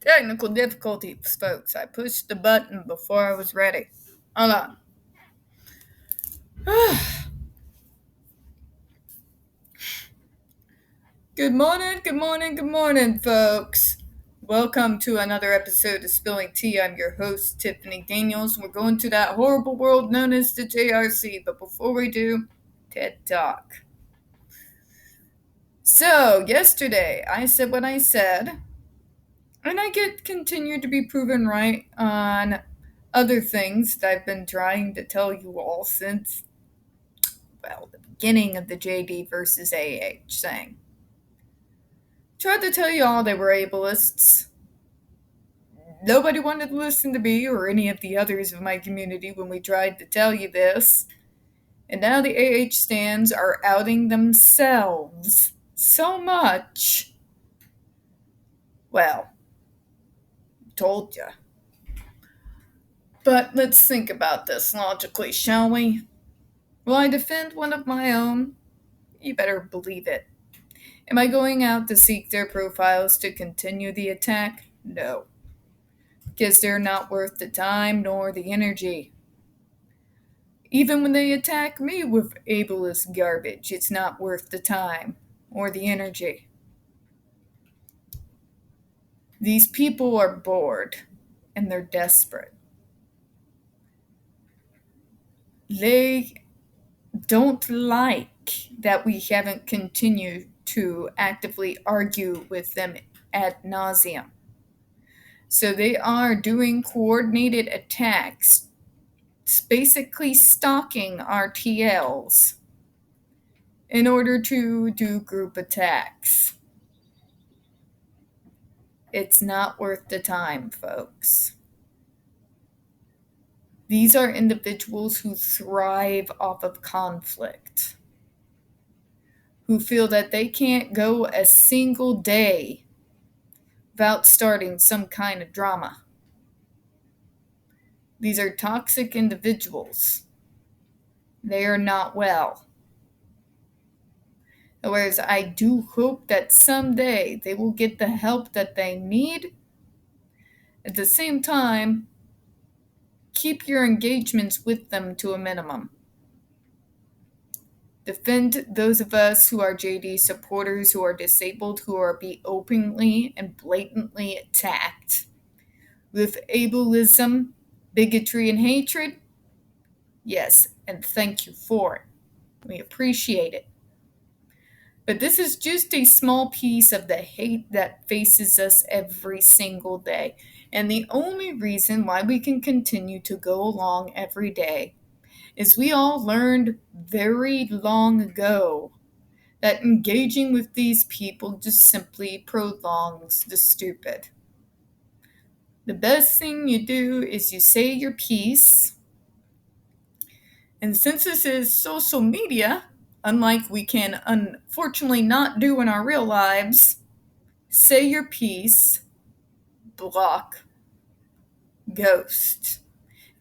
Technical difficulties, folks. I pushed the button before I was ready. Hold on. Good morning, folks. Welcome to another episode of Spilling Tea. I'm your host, Tiffany Daniels. We're going to that horrible world known as the JRC, but before we do, TED Talk. So, yesterday, I said what I said, and I get continued to be proven right on other things that I've been trying to tell you all since, the beginning of the JD versus AH thing. Tried to tell you all they were ableists. Nobody wanted to listen to me or any of the others of my community when we tried to tell you this. And now the AH stands are outing themselves so much. Well, told ya. But let's think about this logically, shall we? Will I defend one of my own? You better believe it. Am I going out to seek their profiles to continue the attack? No. Because they're not worth the time nor the energy. Even when they attack me with ableist garbage, it's not worth the time or the energy. These people are bored and they're desperate. They don't like that we haven't continued to actively argue with them ad nauseum. So they are doing coordinated attacks. It's basically stalking our TLs in order to do group attacks. It's not worth the time, folks. These are individuals who thrive off of conflict, who feel that they can't go a single day without starting some kind of drama. These are toxic individuals. They are not well. Whereas I do hope that someday they will get the help that they need. At the same time, keep your engagements with them to a minimum. Defend those of us who are JD supporters, who are disabled, who are being openly and blatantly attacked with ableism, bigotry, and hatred. Yes, and thank you for it. We appreciate it. But this is just a small piece of the hate that faces us every single day. And the only reason why we can continue to go along every day is we all learned very long ago that engaging with these people just simply prolongs the stupid. The best thing you do is you say your piece. And since this is social media, unlike we can unfortunately not do in our real lives, say your piece, block, ghost.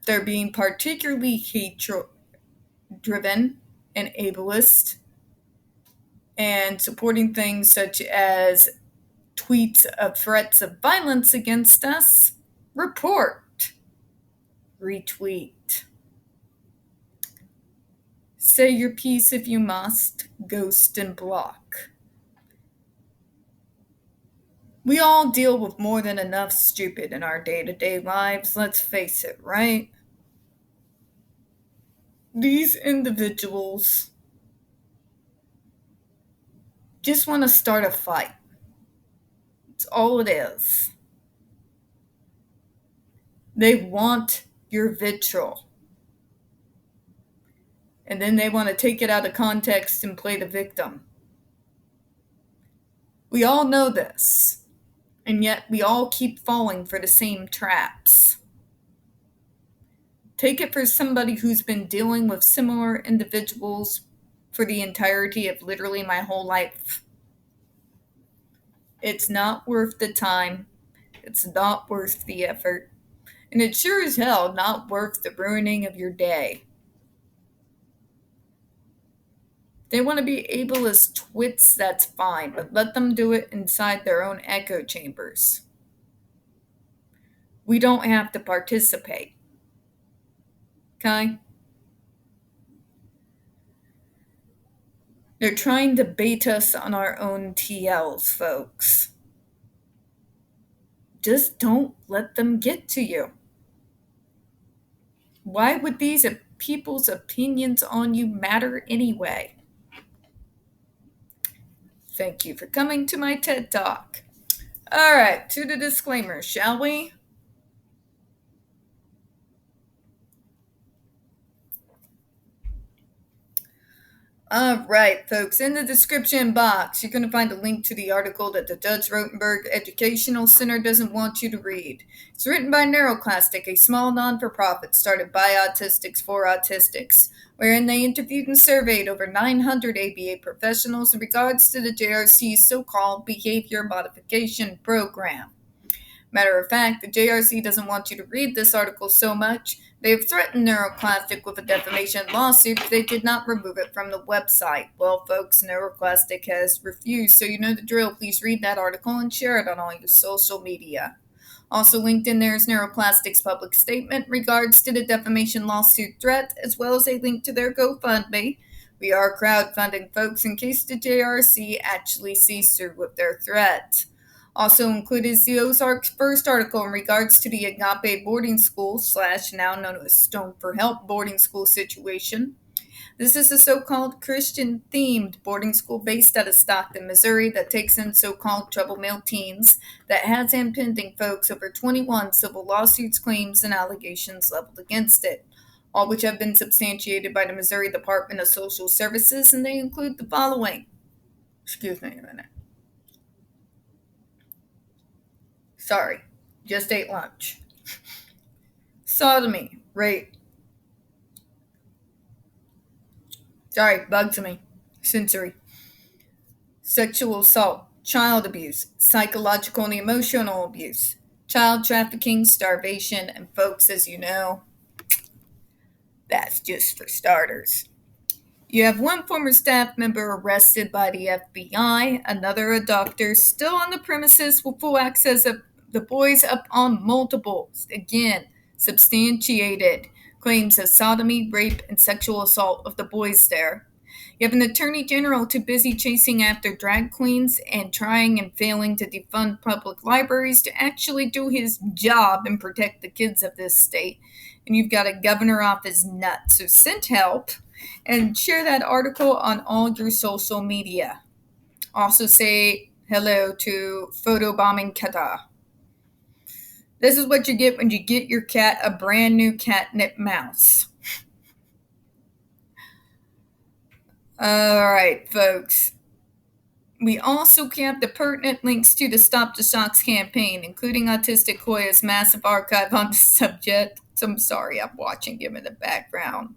If they're being particularly hate-driven and ableist and supporting things such as tweets of threats of violence against us, report, retweet. Say your piece if you must, ghost and block. We all deal with more than enough stupid in our day-to-day lives, let's face it, right? These individuals just want to start a fight. It's all it is. They want your vitriol. And then they want to take it out of context and play the victim. We all know this. And yet we all keep falling for the same traps. Take it for somebody who's been dealing with similar individuals for the entirety of literally my whole life. It's not worth the time. It's not worth the effort. And it's sure as hell not worth the ruining of your day. They want to be ableist twits, that's fine, but let them do it inside their own echo chambers. We don't have to participate. Okay? They're trying to bait us on our own TLs, folks. Just don't let them get to you. Why would these people's opinions on you matter anyway? Thank you for coming to my TED Talk. All right, to the disclaimer, shall we? All right, folks, in the description box, you're going to find a link to the article that the Judge Rotenberg Educational Center doesn't want you to read. It's written by NeuroClastic, a small non-for-profit started by autistics for autistics, wherein they interviewed and surveyed over 900 ABA professionals in regards to the JRC's so-called behavior modification program. Matter of fact, the JRC doesn't want you to read this article so much, they have threatened NeuroClastic with a defamation lawsuit if they did not remove it from the website. Well, folks, NeuroClastic has refused, so you know the drill. Please read that article and share it on all your social media. Also linked in there is NeuroClastic's public statement in regards to the defamation lawsuit threat, as well as a link to their GoFundMe. We are crowdfunding, folks, in case the JRC actually sees through with their threat. Also included is the Ozark's first article in regards to the Agape boarding school / now known as Stone for Help boarding school situation. This is a so-called Christian-themed boarding school based out of Stockton, Missouri that takes in so-called trouble male teens that has impending folks over 21 civil lawsuits, claims, and allegations leveled against it, all which have been substantiated by the Missouri Department of Social Services, and they include the following. Excuse me a minute. Sorry, just ate lunch. Sodomy, rape. Sorry, bugs me. Sensory. Sexual assault, child abuse, psychological and emotional abuse, child trafficking, starvation, and folks, as you know, that's just for starters. You have one former staff member arrested by the FBI, another a doctor, still on the premises with full access of the boys up on multiples, again, substantiated claims of sodomy, rape, and sexual assault of the boys there. You have an attorney general too busy chasing after drag queens and trying and failing to defund public libraries to actually do his job and protect the kids of this state. And you've got a governor off his nuts. So send help and share that article on all your social media. Also say hello to photobombing Kata. This is what you get when you get your cat a brand new catnip mouse. Alright, folks. We also have the pertinent links to the Stop the Shocks campaign, including Autistic Hoya's massive archive on the subject. I'm sorry, I'm watching him in the background.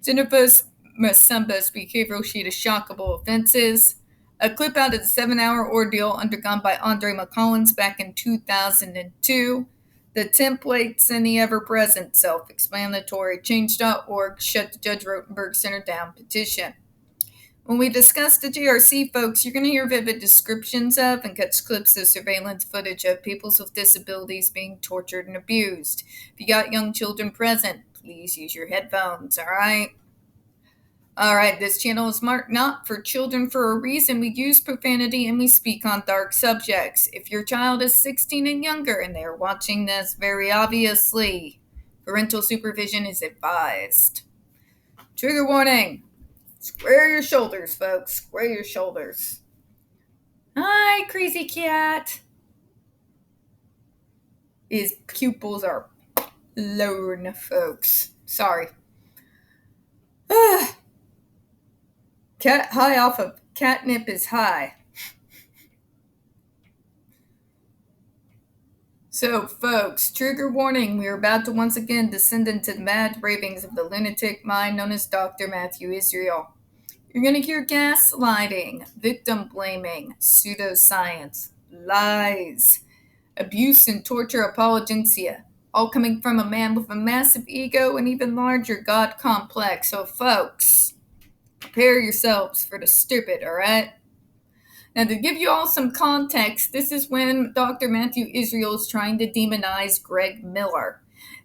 Jennifer's Masumba's behavioral sheet of shockable offenses. A clip out of the 7-hour ordeal undergone by Andre McCollins back in 2002. The templates and the ever-present self-explanatory change.org shut the Judge Rotenberg Center down petition. When we discuss the GRC, folks, you're going to hear vivid descriptions of and catch clips of surveillance footage of people with disabilities being tortured and abused. If you got young children present, please use your headphones, alright? Alright, this channel is marked not for children for a reason. We use profanity and we speak on dark subjects. If your child is 16 and younger and they're watching this, very obviously, parental supervision is advised. Trigger warning. Square your shoulders, folks. Square your shoulders. Hi, crazy cat. His pupils are blown, folks. Sorry. Cat high off of catnip is high. So, folks, trigger warning. We are about to once again descend into the mad ravings of the lunatic mind known as Dr. Matthew Israel. You're going to hear gaslighting, victim blaming, pseudoscience, lies, abuse and torture apologencia, all coming from a man with a massive ego and even larger God complex. So, folks, prepare yourselves for the stupid, alright? Now, to give you all some context, this is when Dr. Matthew Israel is trying to demonize Greg Miller,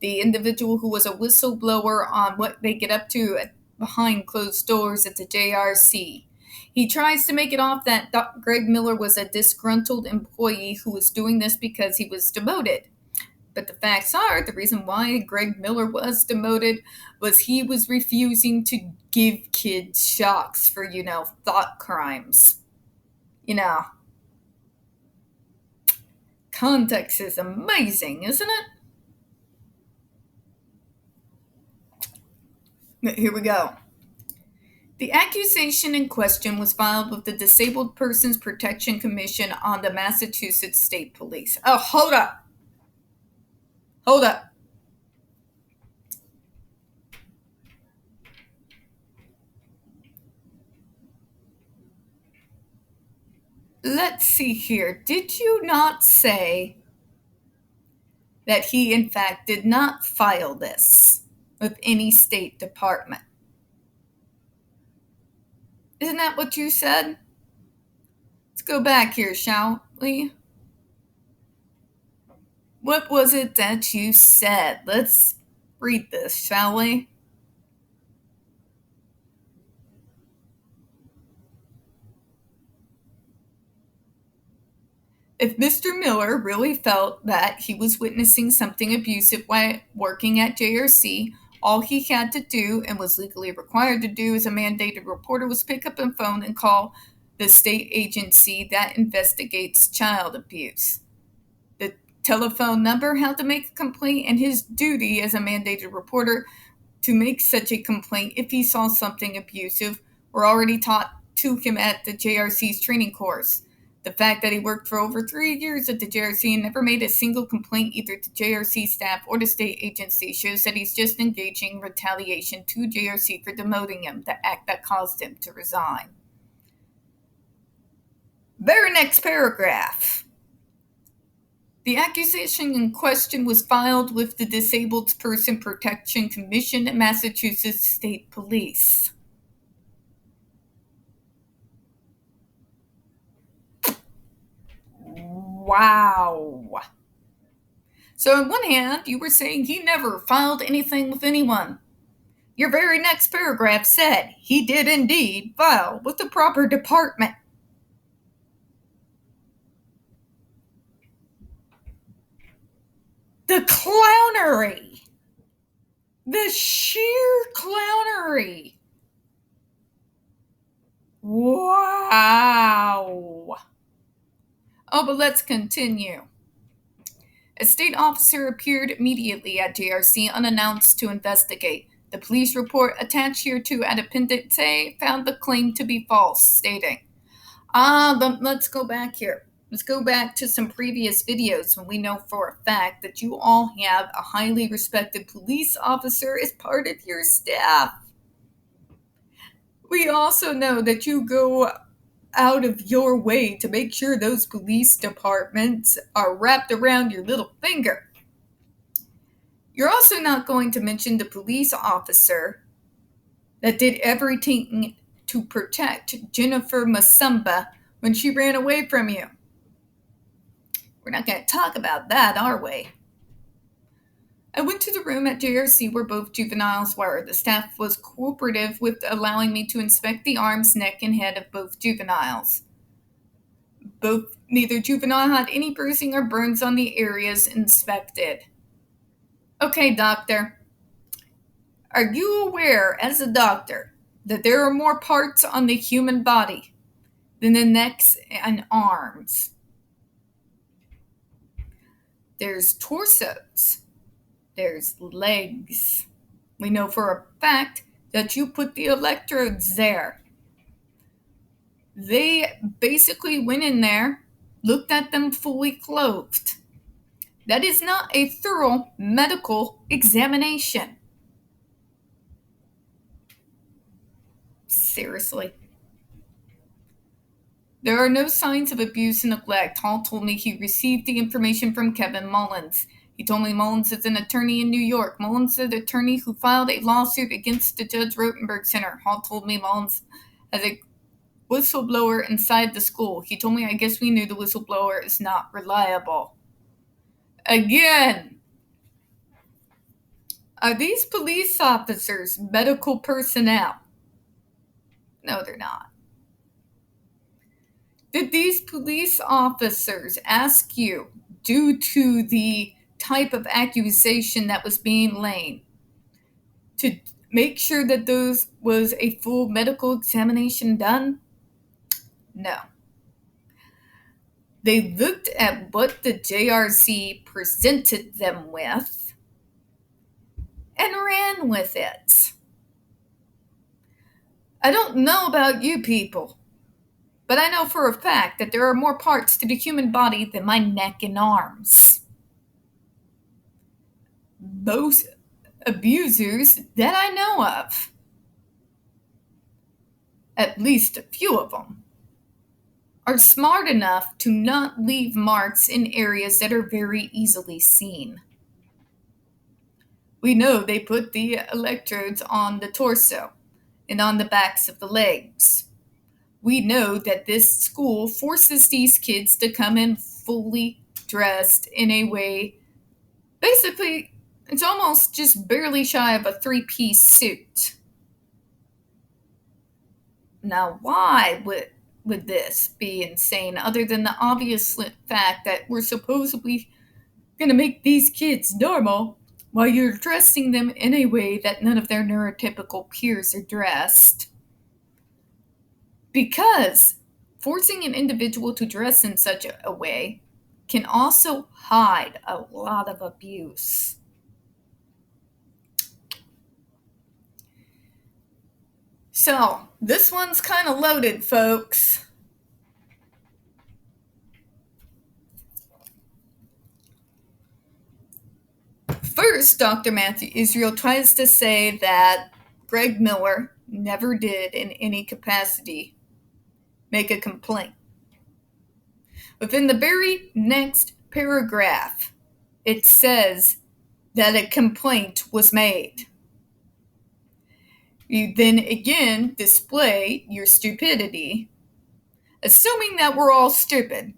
the individual who was a whistleblower on what they get up to behind closed doors at the JRC. He tries to make it off that Greg Miller was a disgruntled employee who was doing this because he was demoted. But the facts are, the reason why Greg Miller was demoted was he was refusing to give kids shocks for, thought crimes. Context is amazing, isn't it? Here we go. The accusation in question was filed with the Disabled Persons Protection Commission on the Massachusetts State Police. Oh, hold up. Let's see here. Did you not say that he, in fact, did not file this with any state department? Isn't that what you said? Let's go back here, shall we? What was it that you said? Let's read this, shall we? If Mr. Miller really felt that he was witnessing something abusive while working at JRC, all he had to do and was legally required to do as a mandated reporter was pick up a phone and call the state agency that investigates child abuse. The telephone number had to make a complaint, and his duty as a mandated reporter to make such a complaint if he saw something abusive were already taught to him at the JRC's training course. The fact that he worked for over 3 years at the JRC and never made a single complaint either to JRC staff or the state agency shows that he's just engaging in retaliation to JRC for demoting him, the act that caused him to resign. Very next paragraph. The accusation in question was filed with the Disabled Person Protection Commission at Massachusetts State Police. Wow. So on one hand, you were saying he never filed anything with anyone. Your very next paragraph said he did indeed file with the proper department. The clownery. The sheer clownery. Wow. Oh, but let's continue. A state officer appeared immediately at JRC unannounced to investigate. The police report attached here to at Appendix A found the claim to be false, stating, let's go back here. Let's go back to some previous videos when we know for a fact that you all have a highly respected police officer as part of your staff. We also know that you go out of your way to make sure those police departments are wrapped around your little finger. You're also not going to mention the police officer that did everything to protect Jennifer Masumba when she ran away from you. We're not going to talk about that, are we? I went to the room at JRC where both juveniles were. The staff was cooperative with allowing me to inspect the arms, neck, and head of both juveniles. Neither juvenile had any bruising or burns on the areas inspected. Okay, doctor. Are you aware, as a doctor, that there are more parts on the human body than the necks and arms? There's torsos. There's legs. We know for a fact that you put the electrodes there. They basically went in there, looked at them fully clothed. That is not a thorough medical examination. Seriously. There are no signs of abuse and neglect. Hall told me he received the information from Kevin Mullins. He told me Mullins is an attorney in New York. Mullins is an attorney who filed a lawsuit against the Judge Rotenberg Center. Hall told me Mullins has a whistleblower inside the school. He told me, I guess we knew the whistleblower is not reliable. Again, are these police officers medical personnel? No, they're not. Did these police officers ask you, due to the type of accusation that was being laid, to make sure that there was a full medical examination done? No. They looked at what the JRC presented them with and ran with it. I don't know about you people, but I know for a fact that there are more parts to the human body than my neck and arms. Most abusers that I know of, at least a few of them, are smart enough to not leave marks in areas that are very easily seen. We know they put the electrodes on the torso and on the backs of the legs. We know that this school forces these kids to come in fully dressed in a way, basically, it's almost just barely shy of a three-piece suit. Now, why would this be insane, other than the obvious fact that we're supposedly going to make these kids normal while you're dressing them in a way that none of their neurotypical peers are dressed? Because forcing an individual to dress in such a way can also hide a lot of abuse. So, this one's kind of loaded, folks. First, Dr. Matthew Israel tries to say that Greg Miller never did, in any capacity, make a complaint. Within the very next paragraph, it says that a complaint was made. You then again display your stupidity, assuming that we're all stupid,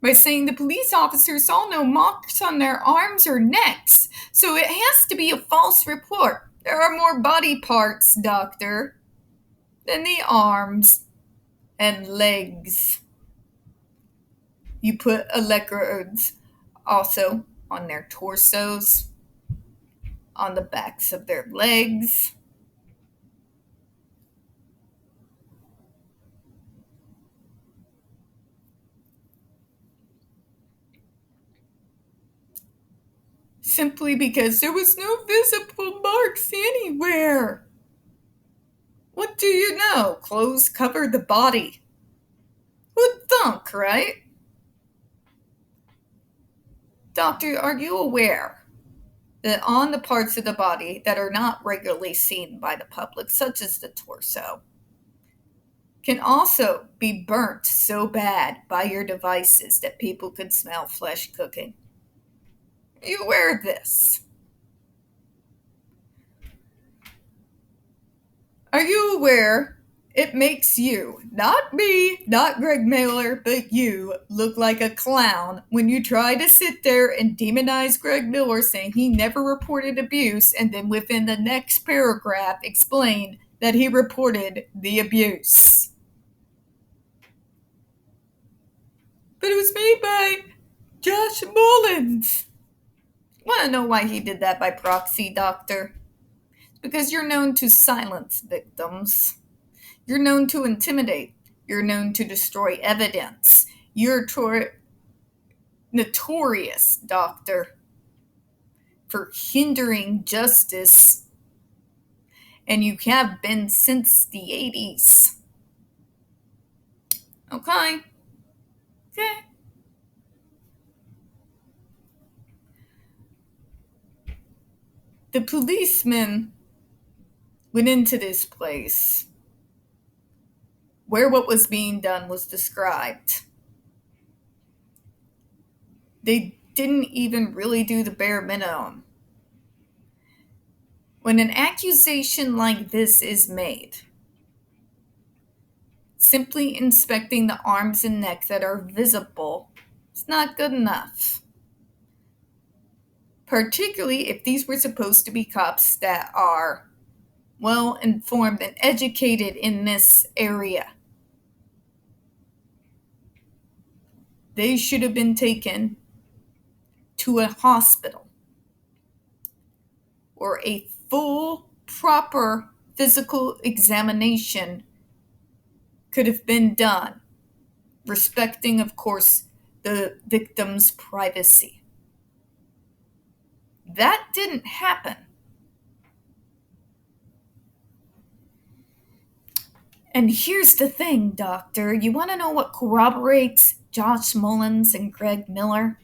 by saying the police officers saw no marks on their arms or necks, so it has to be a false report. There are more body parts, doctor, than the arms and legs. You put electrodes also on their torsos, on the backs of their legs. Simply because there was no visible marks anywhere. What do you know? Clothes cover the body. Who'd thunk, right? Doctor, are you aware that on the parts of the body that are not regularly seen by the public, such as the torso, can also be burnt so bad by your devices that people could smell flesh cooking? Are you aware of this? Are you aware it makes you, not me, not Greg Miller, but you, look like a clown when you try to sit there and demonize Greg Miller, saying he never reported abuse, and then within the next paragraph explain that he reported the abuse? But it was made by Josh Mullins. Want to know why he did that by proxy, doctor? Because you're known to silence victims. You're known to intimidate. You're known to destroy evidence. You're notorious, doctor, for hindering justice. And you have been since the 80s. Okay? Okay. The policeman went into this place where what was being done was described. They didn't even really do the bare minimum. When an accusation like this is made, simply inspecting the arms and neck that are visible is not good enough. Particularly if these were supposed to be cops that are well informed and educated in this area. They should have been taken to a hospital or a full, proper physical examination could have been done, respecting, of course, the victim's privacy. That didn't happen. And here's the thing, Doctor. You want to know what corroborates Josh Mullins and Greg Miller?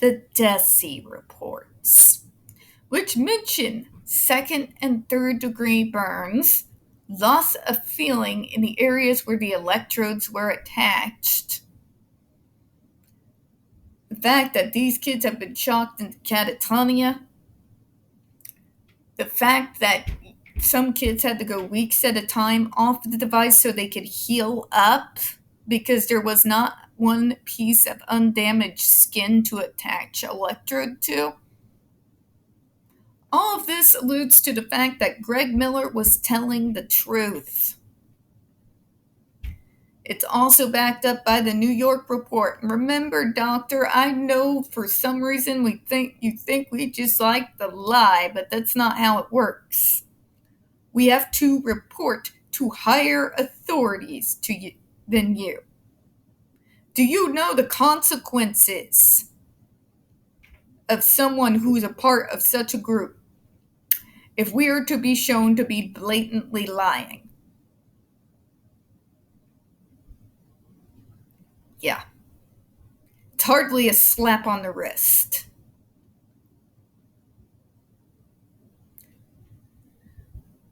The DESI reports, which mention second and third degree burns, loss of feeling in the areas where the electrodes were attached, the fact that these kids have been shocked into catatonia, the fact that some kids had to go weeks at a time off the device so they could heal up because there was not one piece of undamaged skin to attach electrode to. All of this alludes to the fact that Greg Miller was telling the truth. It's also backed up by the New York report. Remember, Doctor, I know for some reason you think we just like the lie, but that's not how it works. We have to report to higher authorities than you. Do you know the consequences of someone who's a part of such a group if we are to be shown to be blatantly lying? Yeah. It's hardly a slap on the wrist.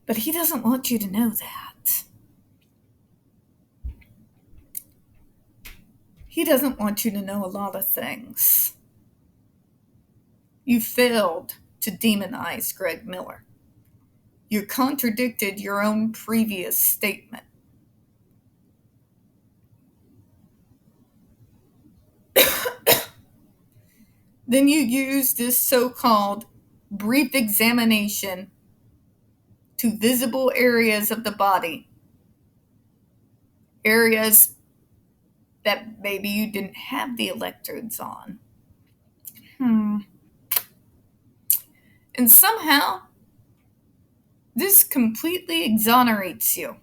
But he doesn't want you to know that. He doesn't want you to know a lot of things. You failed to demonize Greg Miller. You contradicted your own previous statement. Then you used this so-called brief examination to visible areas of the body, areas that maybe you didn't have the electrodes on. And somehow, this completely exonerates you.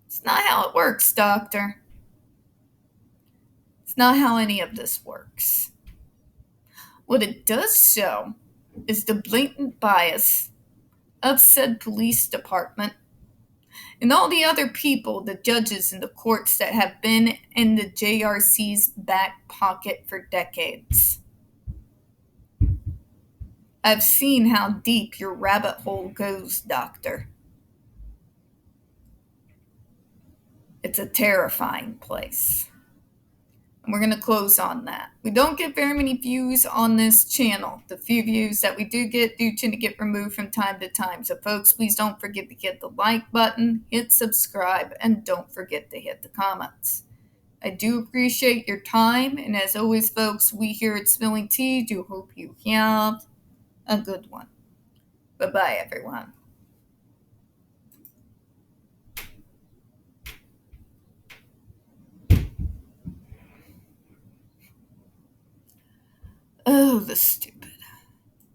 It's not how it works, Doctor. It's not how any of this works. What it does show is the blatant bias of said police department and all the other people, the judges and the courts that have been in the JRC's back pocket for decades. I've seen how deep your rabbit hole goes, Doctor. It's a terrifying place. And we're going to close on that. We don't get very many views on this channel. The few views that we do get do tend to get removed from time to time. So folks, please don't forget to hit the like button, hit subscribe, and don't forget to hit the comments. I do appreciate your time. And as always, folks, we here at Spilling Tea do hope you have a good one. Bye-bye, everyone. Oh, the stupid.